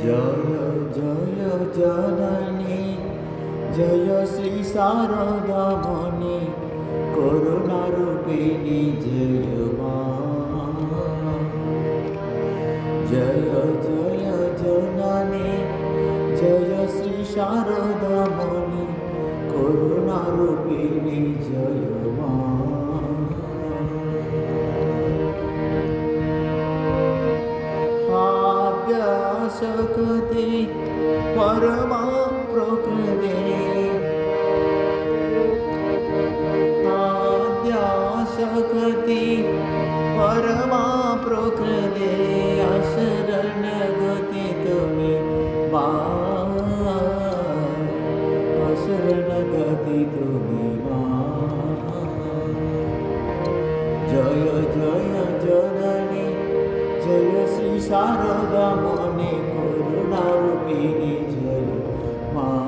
जय जय जननी जय श्री शारदामणि करुणा रूपिणी जय मां। जय जय जननी जय श्री शारदामणि करुणा रूपिणी जय मां। आद्याशक्ति परमा प्रकृते आद्याशक्ति परमा प्रकृते अशरण गति तुम्हें मां। अशरण गति तुम्हें मां। जय जय जननी जय श्री शारदामणि करुणा रूपिणी जय मां।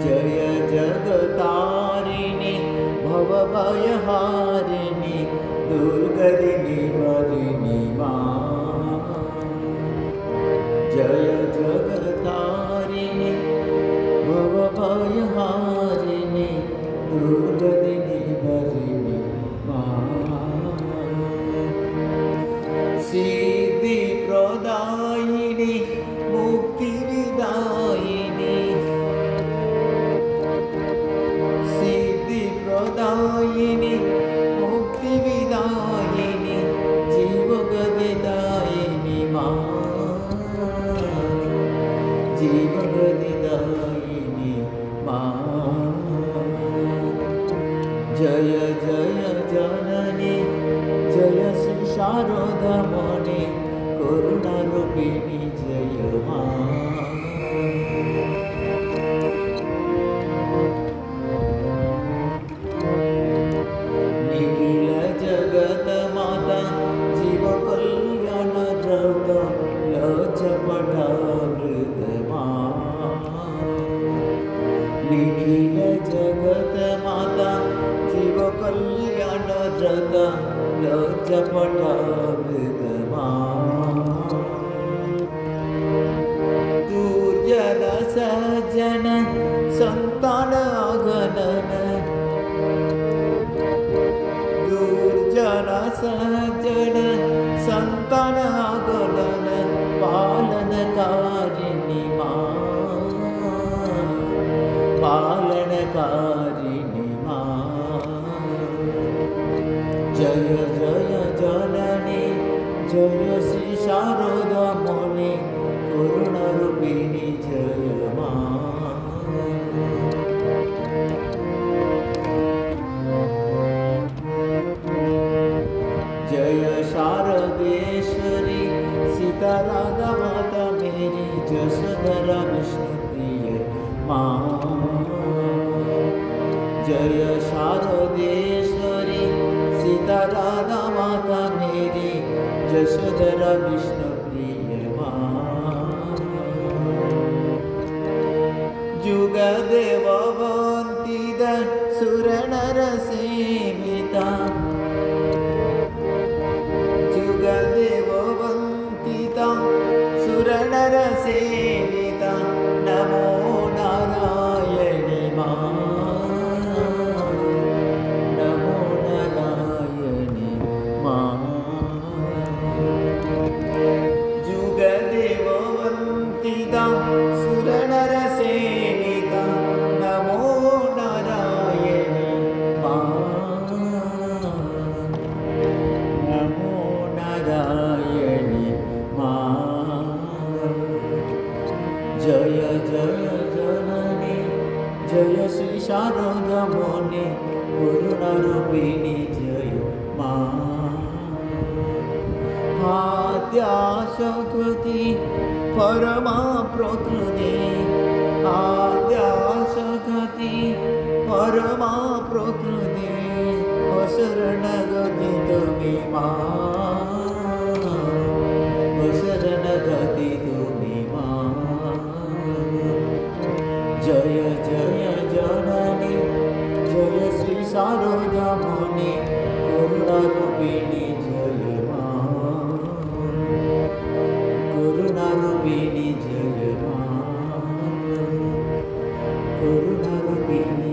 जय जगतारिणी भवभयहारिणी दुर्गतिनि वरिणि मां। जय जगतारिणी भवभयहारिणी दुर्गतिनि वरिणि मां। सिद्धिप्रदायिनी मुक्तिविदायिनी सिद्धिप्रदायिनी मुक्तिविदायिनी जीवगतिदायिनी मां। जीवगतिदायिनी मां। जय जय जननी जय श्री शारदामणि करुणा रूपिणी जय मां। निखिल जगत माता जीव कल्याण द्रव्य लचपटामृत मां। निखिल जगत माता जीव कल्याण द्रव्य लचपटामृत मां। दुर्जन सज्जन संतान अगणन दुर्जन सज्जन संतान अगणन पालनकारिणी मां। पालनकारिणी मां। जय जय जननी जय श्री शारदामणि करुणा रूपिणी जय मां। जय शारदेश्वरी सीता राधा माता मेरी जशोधरा विष्णुप्रिय मां। जय शारदेश्वरी सीता राधा माता मेरी जशोधरा विष्णुप्रिय मां। जुग देववन्तित सुरनर सेविता जुग देववन्तिता सुरनर सेविता नमो नारायणी मां। नमो नारायणी मां। जुग देववन्तिता सुरनर सेविता नमो नारायणी मां। नमो नारायणी मां। जय जय जननी जय श्री शारदामणि करुणा रूपिणी जय मां। आद्याशक्ति परमा प्रकृते आद्याशक्ति परमा प्रकृते अशरण गति तुम्हें मां। अशरण गति तुम्हें मां। शारदामणि करुणारूपिणि जय मां करुणारूपिणि जय मां करुणारूपिणि